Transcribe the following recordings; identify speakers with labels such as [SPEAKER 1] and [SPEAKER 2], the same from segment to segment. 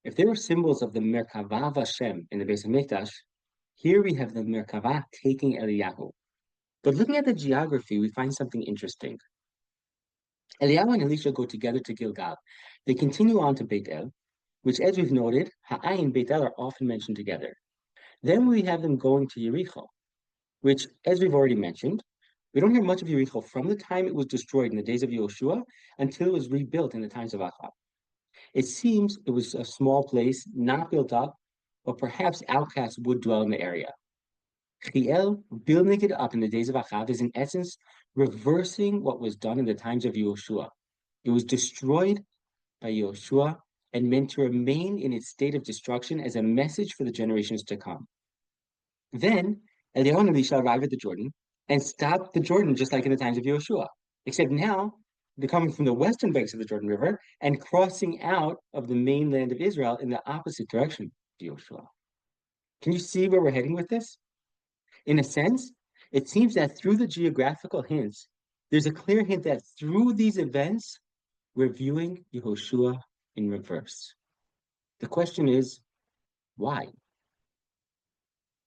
[SPEAKER 1] If there were symbols of the Merkavah of Hashem in the base of Mikdash, here we have the Merkavah taking Eliyahu. But looking at the geography, we find something interesting. Eliyahu and Elisha go together to Gilgal. They continue on to Beit El, which, as we've noted, Ha'ai and Beit El are often mentioned together. Then we have them going to Yericho, which, as we've already mentioned, we don't hear much of Yericho from the time it was destroyed in the days of Yoshua until it was rebuilt in the times of Achab. It seems it was a small place, not built up, but perhaps outcasts would dwell in the area. Chiel, building it up in the days of Achab, is in essence reversing what was done in the times of Yoshua. It was destroyed by Yoshua and meant to remain in its state of destruction as a message for the generations to come. Then Eliyahu and Elisha arrive at the Jordan and stop the Jordan just like in the times of Yoshua, except now they're coming from the western banks of the Jordan River and crossing out of the mainland of Israel in the opposite direction of Yoshua. Can you see where we're heading with this? In a sense, it seems that through the geographical hints, there's a clear hint that through these events, we're viewing Yehoshua in reverse. The question is, why?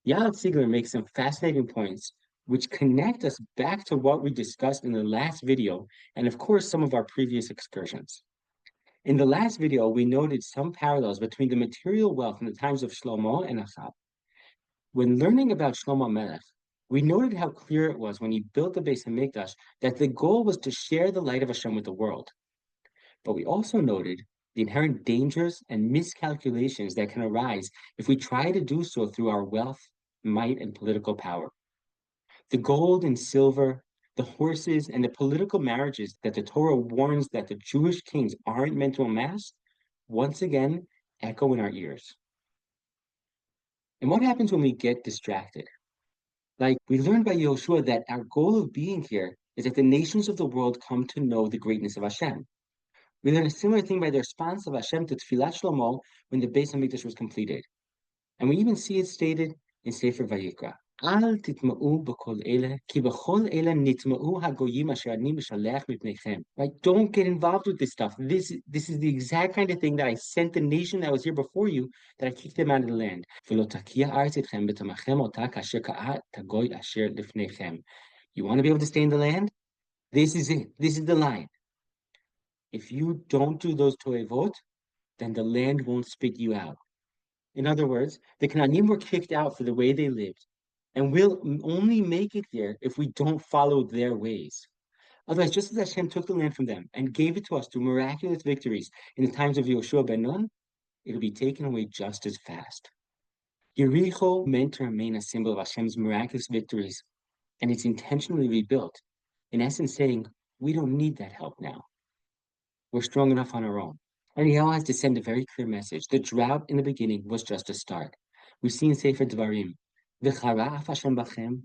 [SPEAKER 1] Yael Ziegler makes some fascinating points which connect us back to what we discussed in the last video and, of course, some of our previous excursions. In the last video, we noted some parallels between the material wealth in the times of Shlomo and Achab. When learning about Shlomo Melech, we noted how clear it was when he built the Beis Hamikdash that the goal was to share the light of Hashem with the world. But we also noted the inherent dangers and miscalculations that can arise if we try to do so through our wealth, might, and political power. The gold and silver, the horses, and the political marriages that the Torah warns that the Jewish kings aren't meant to amass, once again echo in our ears. And what happens when we get distracted? Like we learned by Yehoshua that our goal of being here is that the nations of the world come to know the greatness of Hashem. We learn a similar thing by the response of Hashem to Tfilat Shlomo when the Beis Hamikdash was completed. And we even see it stated in Sefer Vayikra. Al titma'u b'kol ele, ki b'chol ele nitma'u hagoyim asher ani mishalech mipnechem. Right? Don't get involved with this stuff. This is the exact kind of thing that I sent the nation that was here before you, that I kicked them out of the land. V'lo takia aretz etchem b'tamachem ota kasher ka'at tagoy asher lifnechem. You want to be able to stay in the land? This is it. This is the line. If you don't do those toevot, then the land won't spit you out. In other words, the Canaanim were kicked out for the way they lived, and we'll only make it there if we don't follow their ways. Otherwise, just as Hashem took the land from them and gave it to us through miraculous victories in the times of Yoshua ben Nun, it'll be taken away just as fast. Yericho meant to remain a symbol of Hashem's miraculous victories, and it's intentionally rebuilt, in essence saying, we don't need that help now. We're strong enough on our own. And Eliyahu has to send a very clear message. The drought in the beginning was just a start. We see in Sefer Dvarim, V'chara'af Hashem bachem,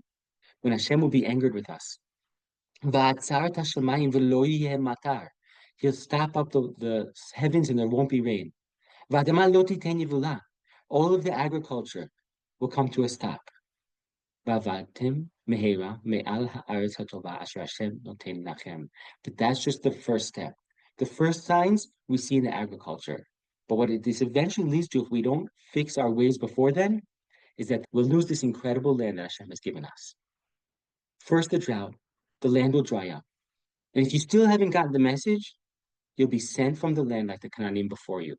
[SPEAKER 1] when Hashem will be angered with us. V'atzarat hashamayim v'lo yeh matar. He'll stop up the heavens and there won't be rain. V'adama lo titen yivula. All of the agriculture will come to a stop. V'avatim mehera me'al ha'aretz hatova asher Hashem noten lachem. But that's just the first step. The first signs we see in the agriculture. But what this eventually leads to, if we don't fix our ways before then, is that we'll lose this incredible land that Hashem has given us. First, the drought. The land will dry up. And if you still haven't gotten the message, you'll be sent from the land like the Canaanim before you.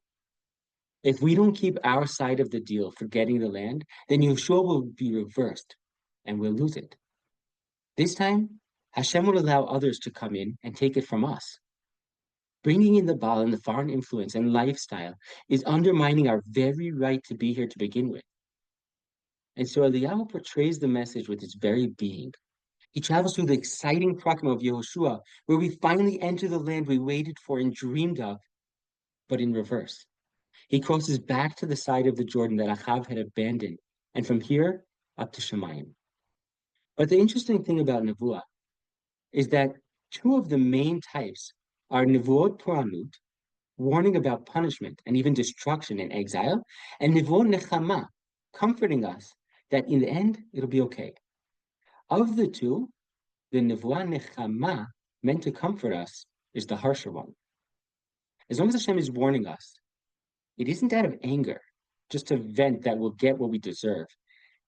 [SPEAKER 1] If we don't keep our side of the deal for getting the land, then Yeshua will be reversed and we'll lose it. This time, Hashem will allow others to come in and take it from us. Bringing in the Baal and the foreign influence and lifestyle is undermining our very right to be here to begin with. And so Eliyahu portrays the message with its very being. He travels through the exciting proclamation of Yehoshua, where we finally enter the land we waited for and dreamed of, but in reverse. He crosses back to the side of the Jordan that Achav had abandoned, and from here up to Shemayim. But the interesting thing about Nevuah is that two of the main types are Nevuot Poranut, warning about punishment and even destruction in exile, and Nevuot Nechama, comforting us that in the end, it'll be okay. Of the two, the Nevuah Nechama, meant to comfort us, is the harsher one. As long as Hashem is warning us, It isn't out of anger, just a vent that we'll get what we deserve.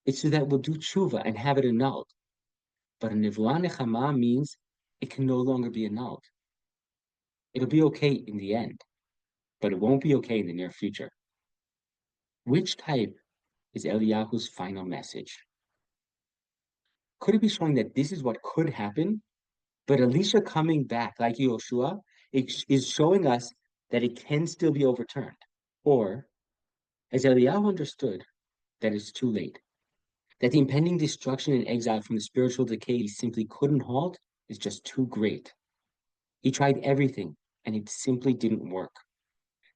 [SPEAKER 1] It's so that we'll do tshuva and have it annulled. But a nivla nechama means it can no longer be annulled. It'll be okay in the end, but it won't be okay in the near future. Which type is Eliyahu's final message? Could it be showing that this is what could happen? But Elisha coming back, like Yoshua, is showing us that it can still be overturned. Or, as Eliyahu understood, that it's too late, that the impending destruction and exile from the spiritual decay he simply couldn't halt is just too great. He tried everything, and it simply didn't work.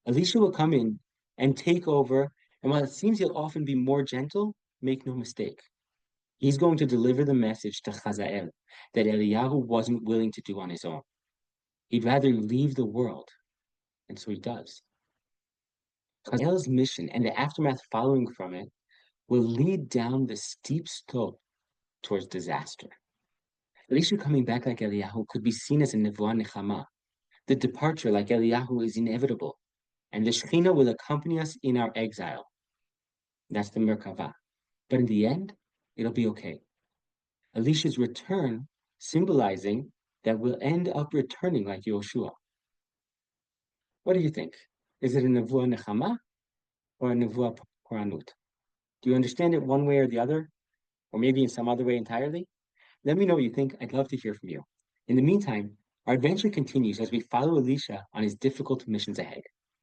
[SPEAKER 1] Elisha will come in and take over, and while it seems he'll often be more gentle, make no mistake. He's going to deliver the message to Chazael that Eliyahu wasn't willing to do on his own. He'd rather leave the world, and so he does. Chazael's mission and the aftermath following from it will lead down the steep slope towards disaster. Elisha coming back like Eliyahu could be seen as a nevuah nechama. The departure, like Eliyahu, is inevitable, and the Shekhinah will accompany us in our exile. That's the Merkavah. But in the end, it'll be okay. Elisha's return symbolizing that we'll end up returning like Yoshua. What do you think? Is it a nevuah nechama or a nevuah poranut? Do you understand it one way or the other, or maybe in some other way entirely? Let me know what you think. I'd love to hear from you. In the meantime, our adventure continues as we follow Elisha on his difficult missions ahead.